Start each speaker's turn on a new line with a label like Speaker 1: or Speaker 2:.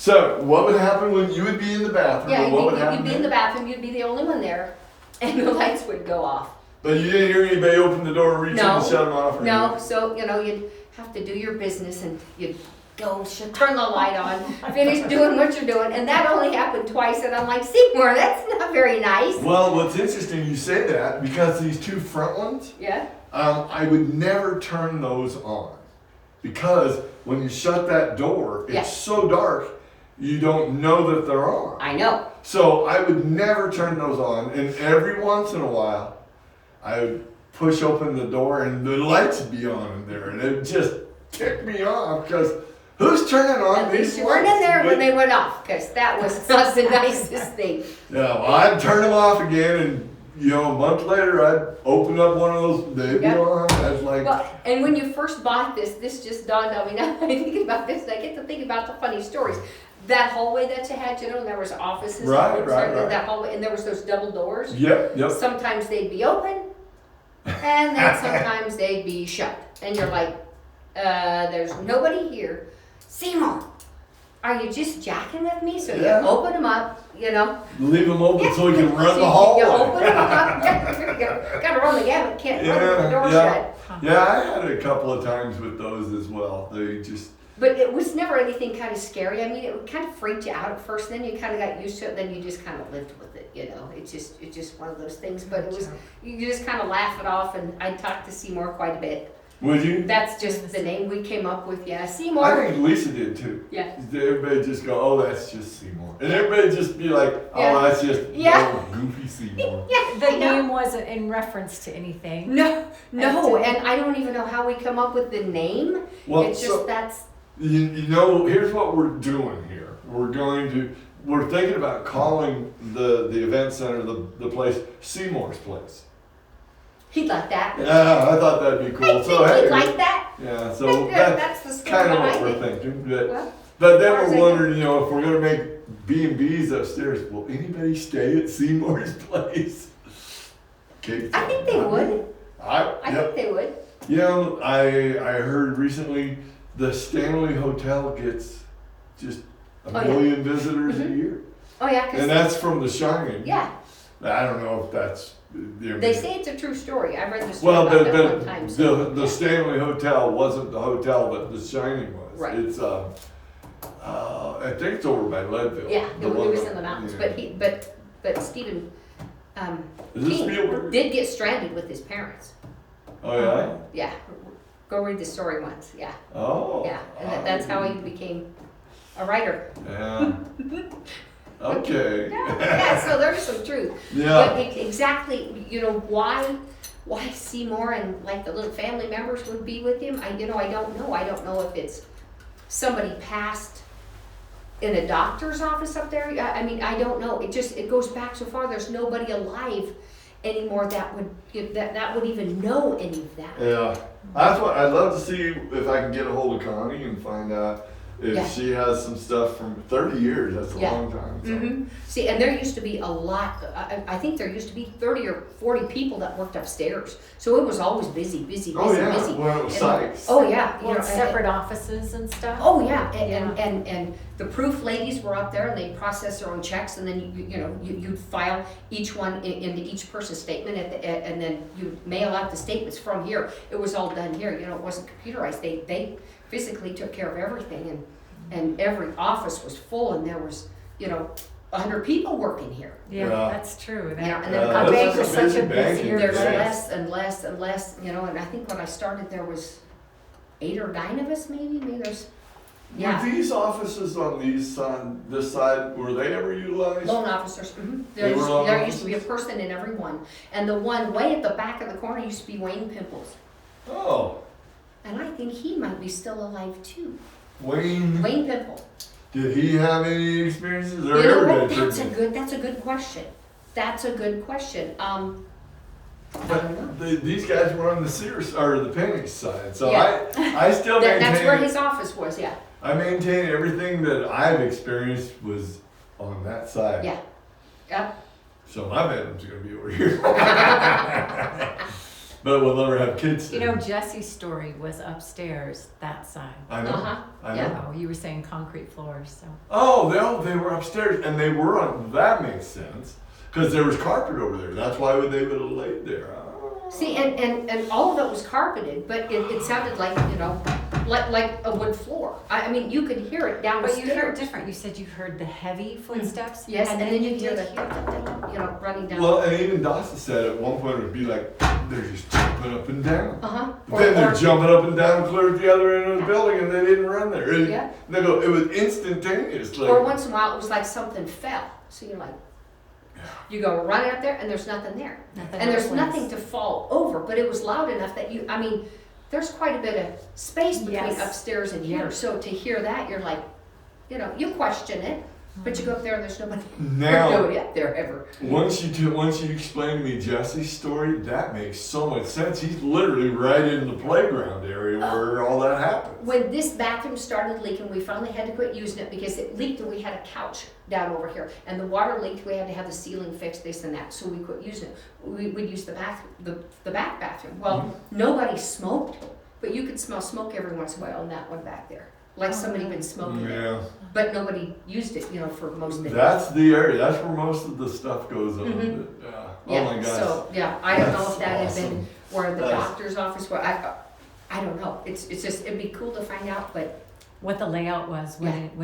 Speaker 1: So, what would happen when you would be in the bathroom?
Speaker 2: Yeah,
Speaker 1: or what would happen
Speaker 2: you'd be in the bathroom, you'd be the only one there, and the lights would go off.
Speaker 1: But you didn't hear anybody open the door, reach in
Speaker 2: No,
Speaker 1: and shut them off? Or
Speaker 2: No,
Speaker 1: anything?
Speaker 2: so, you'd have to do your business and you'd go, turn the light on, finish doing what you're doing, and that only happened twice, and I'm like, Seymour, that's not very nice.
Speaker 1: Well, what's interesting, you say that, because these two front ones,
Speaker 2: Yeah,
Speaker 1: I would never turn those on. Because when you shut that door, it's
Speaker 2: Yeah.
Speaker 1: so dark, you don't know that they're on.
Speaker 2: I know.
Speaker 1: So I would never turn those on, and every once in a while, I would push open the door and the lights would be on in there, and it just ticked me off, because who's turning on
Speaker 2: At
Speaker 1: these
Speaker 2: least you weren't in there when they went off, because that was not the nicest thing.
Speaker 1: Yeah, well, I'd turn them off again, and a month later, I'd open up one of those, they'd be
Speaker 2: Yep.
Speaker 1: on. I was like,
Speaker 2: Well, and when you first bought this just dawned on me. Now I think about this, and I get to think about the funny stories. That hallway that you had, and there was offices.
Speaker 1: Right,
Speaker 2: and
Speaker 1: right, right.
Speaker 2: That hallway, and there was those double doors.
Speaker 1: yep.
Speaker 2: Sometimes they'd be open, and then sometimes they'd be shut. And you're like, there's nobody here. Seymour, are you just jacking with me? So
Speaker 1: Yeah.
Speaker 2: you open them up,
Speaker 1: Leave them open so we can run
Speaker 2: So
Speaker 1: the
Speaker 2: you
Speaker 1: hallway.
Speaker 2: open them up. Gotta run the gamut, can't run the door shut.
Speaker 1: Yeah, I had a couple of times with those as well. They just,
Speaker 2: But it was never anything kind of scary. I mean, it kind of freaked you out at first, then you kind of got used to it, then you just kind of lived with it, It's just one of those things. But it was, you just kind of laugh it off, and I talked to Seymour quite a bit.
Speaker 1: would you?
Speaker 2: That's just the name we came up with, yeah.
Speaker 1: I
Speaker 2: Seymour.
Speaker 1: think Lisa did too.
Speaker 2: Yeah.
Speaker 1: Everybody just go, oh, that's just Seymour. And everybody just be like, oh,
Speaker 2: Yeah.
Speaker 1: that's just
Speaker 2: Yeah.
Speaker 1: goofy Seymour.
Speaker 2: Yeah,
Speaker 3: The
Speaker 2: I know.
Speaker 3: name wasn't in reference to anything.
Speaker 2: No, no,
Speaker 3: And-
Speaker 2: and I don't even know how we come up with the name.
Speaker 1: Well,
Speaker 2: It's just
Speaker 1: so,
Speaker 2: that's,
Speaker 1: here's what we're doing here. We're thinking about calling the event center, the place, Seymour's Place.
Speaker 2: he'd like that.
Speaker 1: Yeah, I thought that'd be
Speaker 2: I
Speaker 1: cool. So,
Speaker 2: think
Speaker 1: hey,
Speaker 2: he'd like that.
Speaker 1: yeah, so
Speaker 2: That's the story
Speaker 1: kind of what
Speaker 2: behind
Speaker 1: we're
Speaker 2: it.
Speaker 1: thinking.
Speaker 2: Well,
Speaker 1: But then
Speaker 2: as far as
Speaker 1: we're
Speaker 2: I
Speaker 1: wondering, if we're gonna make B&Bs upstairs, will anybody stay at Seymour's Place? Okay,
Speaker 2: I think they would.
Speaker 1: I
Speaker 2: think they would.
Speaker 1: I heard recently the Stanley Hotel gets just a
Speaker 2: Oh, yeah.
Speaker 1: million visitors a year,
Speaker 2: Oh, yeah,
Speaker 1: and
Speaker 2: because,
Speaker 1: that's from The Shining.
Speaker 2: yeah,
Speaker 1: I don't know if that's.
Speaker 2: they say it's a true story. I read the story
Speaker 1: Well,
Speaker 2: about that one time. so-
Speaker 1: the Stanley Hotel wasn't the hotel, but The Shining was.
Speaker 2: Right.
Speaker 1: It's I think it's over by Leadville.
Speaker 2: Yeah,
Speaker 1: The
Speaker 2: it
Speaker 1: one
Speaker 2: was
Speaker 1: that-
Speaker 2: in the mountains,
Speaker 1: yeah.
Speaker 2: but Stephen,
Speaker 1: Is this
Speaker 2: King
Speaker 1: Spielberg?
Speaker 2: did get stranded with his parents.
Speaker 1: Oh yeah.
Speaker 2: Yeah, go read the story once, yeah,
Speaker 1: Oh.
Speaker 2: yeah, and that's how he became a writer.
Speaker 1: Yeah. Okay.
Speaker 2: Yeah, so there's some truth.
Speaker 1: Yeah.
Speaker 2: But exactly, why Seymour and like the little family members would be with him, I don't know. I don't know if it's somebody passed in a doctor's office up there. I mean, I don't know. It goes back so far. There's nobody alive anymore that would even know any of that.
Speaker 1: Yeah. That's what I'd love to see if I can get a hold of Connie and find out if
Speaker 2: Yeah.
Speaker 1: she has some stuff from 30 years. That's a
Speaker 2: Yeah.
Speaker 1: long time. So.
Speaker 2: Mm-hmm. See, and there used to be a lot, I think there used to be 30 or 40 people that worked upstairs. So it was always busy.
Speaker 1: Oh yeah.
Speaker 2: busy.
Speaker 1: Well, it was
Speaker 2: And-
Speaker 1: Sykes.
Speaker 2: Oh, yeah.
Speaker 3: Well, separate offices and stuff.
Speaker 2: Oh, yeah, and the proof ladies were up there and they process their own checks, and then you'd file each one into each person's statement and then you mail out the statements from here. It was all done here, it wasn't computerized. They physically took care of everything, and every office was full, and there was 100 people working here.
Speaker 3: Yeah,
Speaker 1: Yeah.
Speaker 3: that's true.
Speaker 2: Yeah, and
Speaker 1: Yeah,
Speaker 2: then
Speaker 3: Our
Speaker 1: this
Speaker 3: bank
Speaker 1: is
Speaker 3: was
Speaker 1: a
Speaker 3: such
Speaker 1: busy
Speaker 3: a
Speaker 1: bank
Speaker 3: busier
Speaker 2: There's
Speaker 1: Yeah.
Speaker 2: less and less and less, and I think when I started there was 8 or 9 of us maybe there's, yeah.
Speaker 1: Were these offices on this side, were they ever utilized?
Speaker 2: Loan officers, mm-hmm.
Speaker 1: They were loan
Speaker 2: There used to be a person in every one. And the one way at the back of the corner used to be Wayne Pimples.
Speaker 1: Oh,
Speaker 2: And I think he might be still alive too.
Speaker 1: Wayne.
Speaker 2: Wayne Pimple.
Speaker 1: Did he have any experiences? Or
Speaker 2: You know
Speaker 1: everybody
Speaker 2: what? That's
Speaker 1: took it?
Speaker 2: a good question. That's a good question. I don't know.
Speaker 1: But these guys were on the Sears or the Penny side, so
Speaker 2: Yeah.
Speaker 1: I still maintain.
Speaker 2: That's where his office was, yeah.
Speaker 1: I maintain everything that I've experienced was on that side.
Speaker 2: Yeah. Yep.
Speaker 1: So my bedroom's gonna be over here. but we'll never have kids
Speaker 3: You
Speaker 1: there.
Speaker 3: know, Jesse's story was upstairs, that side.
Speaker 1: I know.
Speaker 2: Uh-huh.
Speaker 1: I know.
Speaker 2: Yeah.
Speaker 3: Oh, you were saying concrete floors, so.
Speaker 1: Oh, they were upstairs, and they were on. That makes sense because there was carpet over there. That's why they would have laid there. Oh.
Speaker 2: See, and all of it was carpeted, but it sounded like, you know, like a wood floor. I mean, you could hear it down the
Speaker 3: But
Speaker 2: stairs.
Speaker 3: you hear it different. You said you heard the heavy footsteps.
Speaker 2: Yes, and then you hear
Speaker 3: did
Speaker 2: the, you know, running down.
Speaker 1: Well, and even Dawson said at one point it would be like they're just jumping up and down.
Speaker 2: Uh-huh.
Speaker 1: But then they're jumping up and down clear at the other end of the building, and they didn't run there.
Speaker 2: Yeah.
Speaker 1: They go, it was instantaneous. Like,
Speaker 2: Or once in a while, it was like something fell. So you're like, you go running up there and there's nothing there.
Speaker 3: Nothing
Speaker 2: And there's
Speaker 3: else
Speaker 2: nothing
Speaker 3: was.
Speaker 2: to fall over, but it was loud enough that I mean, there's quite a bit of space between
Speaker 3: Yes.
Speaker 2: upstairs and here.
Speaker 3: Yeah.
Speaker 2: So to hear that, you're like, you know, you question it, but you go up there and there's nobody,
Speaker 1: now,
Speaker 2: nobody up there ever.
Speaker 1: once you explain to me Jesse's story, that makes so much sense. He's literally right in the playground area where all that happens.
Speaker 2: When this bathroom started leaking, we finally had to quit using it because it leaked and we had a couch down over here. And the water leaked, we had to have the ceiling fixed, this and that, so we quit using it. We'd use the bathroom, the back bathroom. Well, nobody smoked, but you could smell smoke every once in a while in that one back there. Like somebody been smoking it.
Speaker 1: Yeah,
Speaker 2: But nobody used it, you know, for most of it.
Speaker 1: that's the area. That's where most of the stuff goes on.
Speaker 2: Mhm.
Speaker 1: Oh
Speaker 2: Yeah,
Speaker 1: my gosh.
Speaker 2: so, yeah, I don't know
Speaker 1: That's
Speaker 2: if that had been
Speaker 1: awesome.
Speaker 2: where the
Speaker 1: That's-
Speaker 2: doctor's office, where I don't know. It's just, it'd be cool to find out, but
Speaker 3: What the layout was when,
Speaker 2: Yeah.
Speaker 3: when